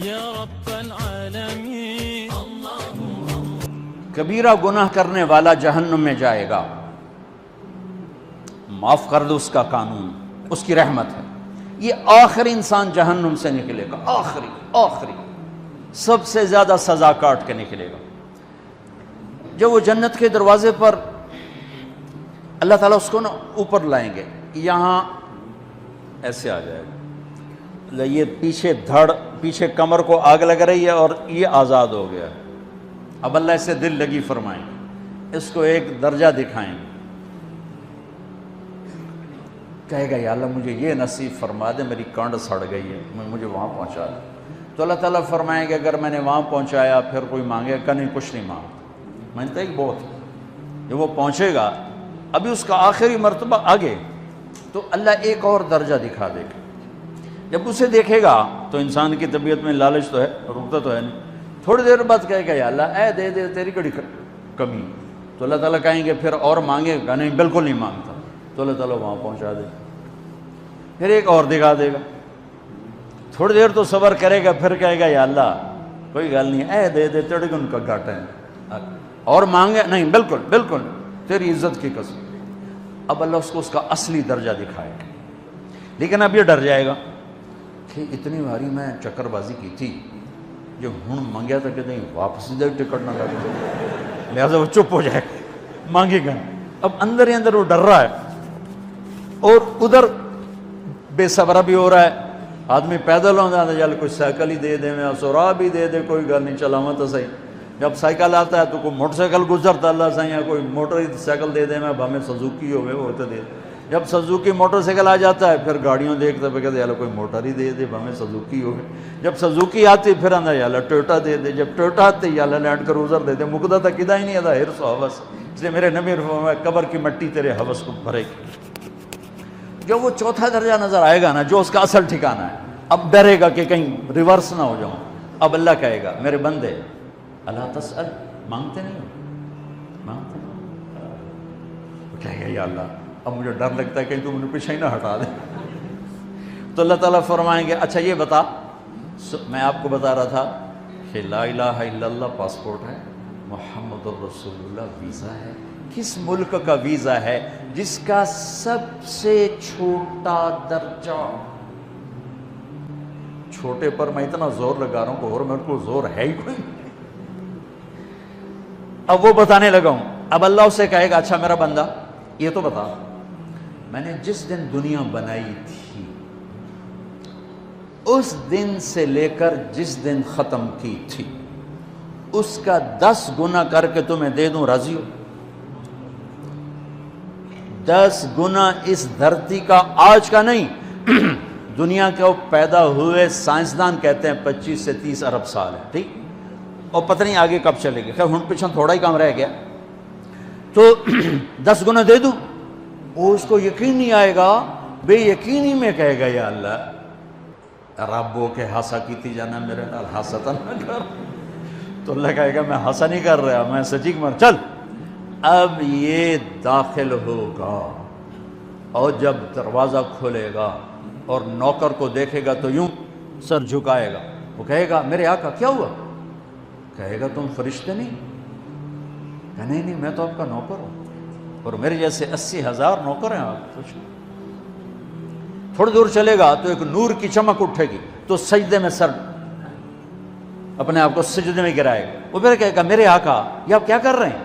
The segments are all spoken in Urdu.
یا رب العالمین۔ کبیرہ گناہ کرنے والا جہنم میں جائے گا، معاف کر دو، اس کا قانون، اس کی رحمت ہے۔ یہ آخری انسان جہنم سے نکلے گا، آخری سب سے زیادہ سزا کاٹ کے نکلے گا۔ جب وہ جنت کے دروازے پر اللہ تعالیٰ اس کو نا اوپر لائیں گے، یہاں ایسے آ جائے گا، یہ پیچھے کمر کو آگ لگ رہی ہے اور یہ آزاد ہو گیا ہے۔ اب اللہ اسے دل لگی فرمائیں گے، اس کو ایک درجہ دکھائیں گے، کہے گا یا اللہ مجھے یہ نصیب فرما دے، میری کانڈ سڑ گئی ہے، مجھے وہاں پہنچا دے۔ تو اللہ تعالیٰ فرمائیں گے اگر میں نے وہاں پہنچایا پھر کوئی مانگے کہ نہیں، کچھ نہیں مانگتا، میں نے کہا بہت۔ جب وہ پہنچے گا، ابھی اس کا آخری مرتبہ آگے، تو اللہ ایک اور درجہ دکھا دے گا۔ جب اسے دیکھے گا تو انسان کی طبیعت میں لالچ تو ہے، رکتا تو ہے نہیں، تھوڑی دیر بعد کہے گا یا اللہ اے دے دے، تیری کڑی کمی۔ تو اللہ تعالیٰ کہیں گے پھر اور مانگے گا؟ نہیں، بالکل نہیں مانگتا۔ تو اللہ تعالیٰ وہاں پہنچا دے، پھر ایک اور دکھا دے گا، تھوڑی دیر تو صبر کرے گا، پھر کہے گا یا اللہ کوئی گل نہیں، اے دے دے، تیرے کو ان کا گھاٹا ہے، اور مانگے؟ نہیں، بالکل تیری عزت کی قسم۔ اب اللہ اس کو اس کا اصلی درجہ دکھائے گا، لیکن اب یہ ڈر جائے گا کہ اتنی باری میں چکر بازی کی تھی، جو ہوں مانگیا تھا کہ نہیں واپس دے، ٹکٹ نہ لگے، لہٰذا وہ چپ ہو جائے گا، مانگے گا۔ اب اندر ہی اندر وہ ڈر رہا ہے، اور ادھر بے صبرا بھی ہو رہا ہے، آدمی پیدل ہو جاتا ہے، چل کوئی سائیکل ہی دے دے، میں سورا بھی دے دے، کوئی گل نہیں، چلاواں تو صحیح۔ جب سائیکل آتا ہے تو کوئی موٹر سائیکل گزرتا اللہ صحیح ہے، کوئی موٹر سائیکل دے دے، میں ہمیں سزوکی ہوئے وہ تو دے۔ جب سزوکی موٹر سائیکل آ جاتا ہے پھر گاڑیوں دیکھتے پہ کہتے ہیں کوئی موٹر ہی دے دے، ہمیں سزوکی ہوئے۔ جب سزوکی آتی پھر آندہ یا اللہ ٹویوٹا دے دے، جب ٹویوٹا آتے یا اللہ لینڈ کروزر دے دے، مقدہ تک کدا ہی نہیں آتا ہرس و حوث۔ اس لیے میرے نبی فرمایا قبر کی مٹی تیرے حوث کو بھرے گی۔ جو وہ چوتھا درجہ نظر آئے گا نا، جو اس کا اصل ٹھکانہ ہے، اب ڈرے گا کہ کہیں ریورس نہ ہو جاؤں۔ اب اللہ کہے گا میرے بندے اللہ تسأل، مانگتے نہیں ہو، مانگتے نہیں ہو۔ کہے گا یا اللہ اب مجھے ڈر لگتا ہے کہیں تو مجھے پیچھے ہی نہ ہٹا دے۔ تو اللہ تعالیٰ فرمائیں گے اچھا یہ بتا، میں آپ کو بتا رہا تھا کہ لا الہ الا اللہ پاسپورٹ ہے، محمد الرسول اللہ ویزا ہے۔ کس ملک کا ویزا ہے؟ جس کا سب سے چھوٹا درجہ، چھوٹے پر میں اتنا زور لگا رہا ہوں کہ اور میرے کو زور ہے ہی کوئی۔ اب وہ بتانے لگا ہوں، اب اللہ اسے کہے گا اچھا میرا بندہ یہ تو بتا، میں نے جس دن دنیا بنائی تھی اس دن سے لے کر جس دن ختم کی تھی اس کا 10 گنا کر کے تمہیں دے دوں، راضی ہو؟ 10 گنا اس دھرتی کا، آج کا نہیں، دنیا کے پیدا ہوئے سائنسدان کہتے ہیں 25 سے 30 ارب سال ہے، ٹھیک، اور پتہ نہیں آگے کب چلے گی، خیر ہن پیچھے تھوڑا ہی کام رہ گیا، تو 10 گنا دے دوں؟ وہ اس کو یقین نہیں آئے گا، بے یقینی میں کہے گا یا اللہ ربو کے ہاسا کیتی جانا میرے نال ہاستا نہ کر۔ تو اللہ کہے گا میں ہاسا نہیں کر رہا، میں سچی کر، چل اب یہ داخل ہوگا، اور جب دروازہ کھولے گا اور نوکر کو دیکھے گا تو یوں سر جھکائے گا، وہ کہے گا میرے آقا کیا ہوا؟ کہے گا تم فرشتے نہیں؟ کہ نہیں میں تو آپ کا نوکر ہوں، اور میرے جیسے 80,000 نوکر ہیں آپ۔ تھوڑی دور چلے گا تو ایک نور کی چمک اٹھے گی، تو سجدے میں سر اپنے آپ کو سجدے میں گرائے گا، وہ پھر کہے گا میرے آقا یہ آپ کیا کر رہے ہیں؟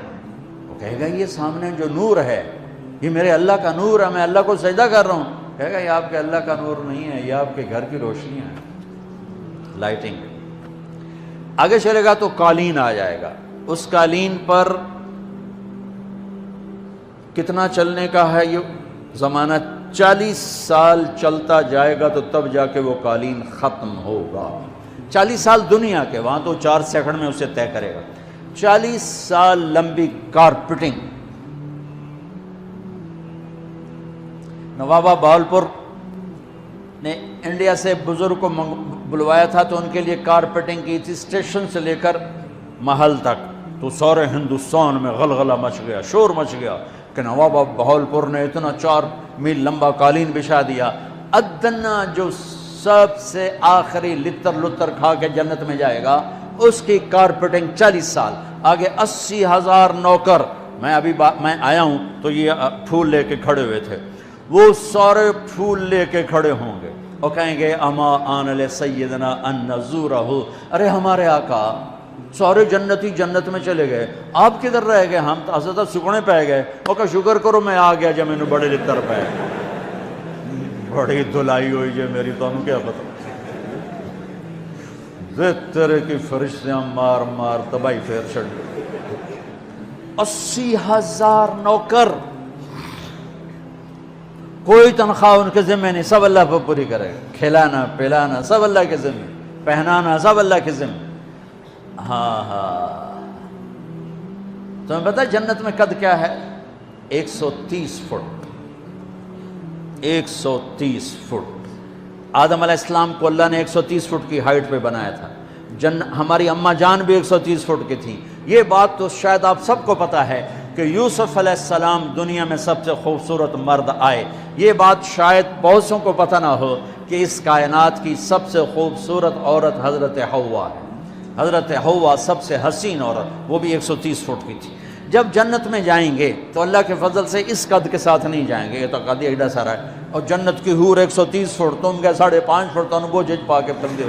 وہ کہے گا یہ سامنے جو نور ہے یہ میرے اللہ کا نور ہے، میں اللہ کو سجدہ کر رہا ہوں۔ کہے گا یہ آپ کے اللہ کا نور نہیں ہے، یہ آپ کے گھر کی روشنی ہے، لائٹنگ۔ آگے چلے گا تو قالین آ جائے گا، اس قالین پر کتنا چلنے کا ہے یہ زمانہ؟ 40 سال چلتا جائے گا تو تب جا کے وہ قالین ختم ہوگا۔ 40 سال دنیا کے، وہاں تو 4 سیکنڈ میں اسے طے کرے گا۔ 40 سال لمبی کارپیٹنگ۔ نوابہ بہاولپور نے انڈیا سے بزرگ کو بلوایا تھا تو ان کے لیے کارپیٹنگ کی تھی، اسٹیشن سے لے کر محل تک، تو سارے ہندوستان میں غلغلہ مچ گیا، شور مچ گیا کہ نواب بہاولپور نے اتنا 4 میل لمبا قالین بچھا دیا۔ ادنا جو سب سے آخری لتر لتر کھا کے جنت میں جائے گا، اس کی کارپیٹنگ 40 سال، آگے 80,000 نوکر، میں آیا ہوں تو یہ پھول لے کے کھڑے ہوئے تھے، وہ سارے پھول لے کے کھڑے ہوں گے اور کہیں گے اما آن لسیدنا ان نزورہ، ارے ہمارے آقا سارے جنتی جنت میں چلے گئے، آپ کدھر رہ گئے؟ ہم تو حضرت سکنے پہ گئے، وہ کہ شکر کرو میں آ گیا جب میں نے بڑے لتر پہ، بڑی دھلائی ہوئی جو میری، تو ہم کیا پتہ تیرے کی فرشتیاں مار مار تباہی پھیر چھڑ، 80,000 نوکر، کوئی تنخواہ ان کے ذمہ نہیں، سب اللہ پر پوری کرے گا، کھلانا پلانا سب اللہ کے ذمہ، پہنانا سب اللہ کے ذمہ۔ ہاں تمہیں پتہ ہے جنت میں قد کیا ہے؟ 130 فٹ، 130 فٹ۔ آدم علیہ السلام کو اللہ نے 130 فٹ کی ہائٹ پہ بنایا تھا، ہماری اماں جان بھی 130 فٹ کی تھی۔ یہ بات تو شاید آپ سب کو پتہ ہے کہ یوسف علیہ السلام دنیا میں سب سے خوبصورت مرد آئے، یہ بات شاید بہت سوں کو پتہ نہ ہو کہ اس کائنات کی سب سے خوبصورت عورت حضرت حوا ہے، حضرت حوا سب سے حسین عورت، وہ بھی 130 فٹ کی تھی۔ جب جنت میں جائیں گے تو اللہ کے فضل سے اس قد کے ساتھ نہیں جائیں گے، یہ تو قد ایڈا سارا ہے، اور جنت کی حور 130 فٹ، تم کے 5.5 فٹ تو وہ جج پا کے پھر دے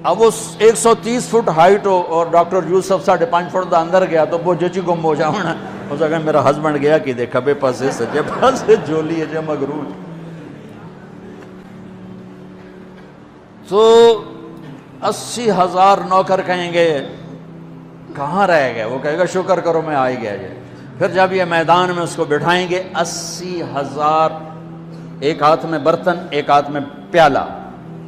اب وہ 130 فٹ ہائٹ ہو اور ڈاکٹر یوسف 5.5 فٹ دا اندر گیا تو وہ جچی گم ہو جاؤنا، اس اگر میرا ہسبینڈ گیا کہ دیکھا بے پاسے سجے پاسے جولی ہے جو مغرور، تو 80,000 نوکر کہیں گے کہاں رہ گئے؟ وہ کہے گا شکر کرو میں آ ہی گیا جائے۔ پھر جب یہ میدان میں اس کو بٹھائیں گے، 80,000، ایک ہاتھ میں برتن ایک ہاتھ میں پیالہ،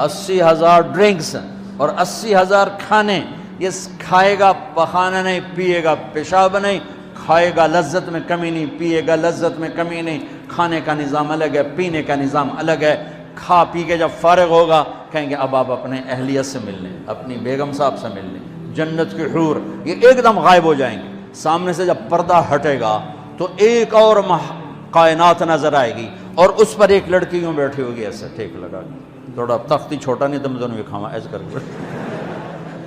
80,000 ڈرنکس اور 80,000 کھانے، یہ کھائے گا پخانا نہیں، پیے گا پیشاب نہیں، کھائے گا لذت میں کمی نہیں، پیے گا لذت میں کمی نہیں، کھانے کا نظام الگ ہے، پینے کا نظام الگ ہے، کھا پی کے جب فارغ ہوگا کہیں گے اب آپ اپنے اہلیت سے مل لیں، اپنی بیگم صاحب سے مل لیں، جنت کی حور یہ ایک دم غائب ہو جائیں گے، سامنے سے جب پردہ ہٹے گا تو ایک اور کائنات نظر آئے گی اور اس پر ایک لڑکی یوں بیٹھی ہوگی ایسے ٹھیک لگا، تھوڑا تختی چھوٹا نہیں تو میں دونوں بھی کھاوا ایسے کر کے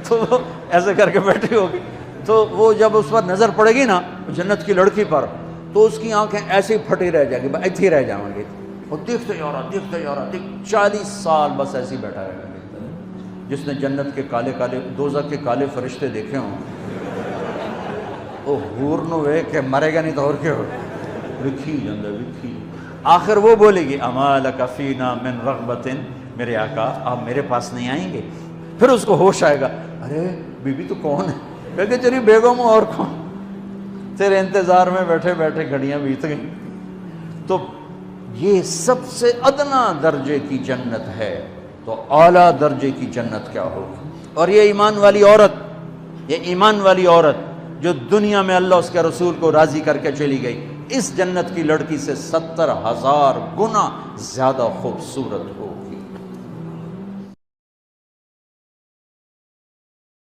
تو وہ ایسے کر کے بیٹھی ہوگی، تو وہ جب اس پر نظر پڑے گی نا جنت کی لڑکی پر تو اس کی آنکھیں ایسی پھٹی رہ جائیں گی، ایتھی رہ جائیں گی، وہ دیکھتے جا رہا 40 سال بس ایسے ہی بیٹھا رہے گا۔ جس نے جنت کے کالے کالے دوزخ کے کالے فرشتے دیکھے ہوں وہ حور نو وے کہ مرے گا نہیں تو اور کیا ہو وکھی جاندہ وکھی، آخر وہ بولے گی اما لک فینا من رغبت، میرے آقا آپ میرے پاس نہیں آئیں گے؟ پھر اس کو ہوش آئے گا، ارے بی بی تو کون ہے؟ کہتے تیری بیگم ہوں اور کون، تیرے انتظار میں بیٹھے بیٹھے گھڑیاں بیت گئیں۔ تو یہ سب سے ادنا درجے کی جنت ہے، تو اعلیٰ درجے کی جنت کیا ہوگی؟ اور یہ ایمان والی عورت، یہ ایمان والی عورت جو دنیا میں اللہ اس کے رسول کو راضی کر کے چلی گئی، اس جنت کی لڑکی سے 70,000 گنا زیادہ خوبصورت ہوگی۔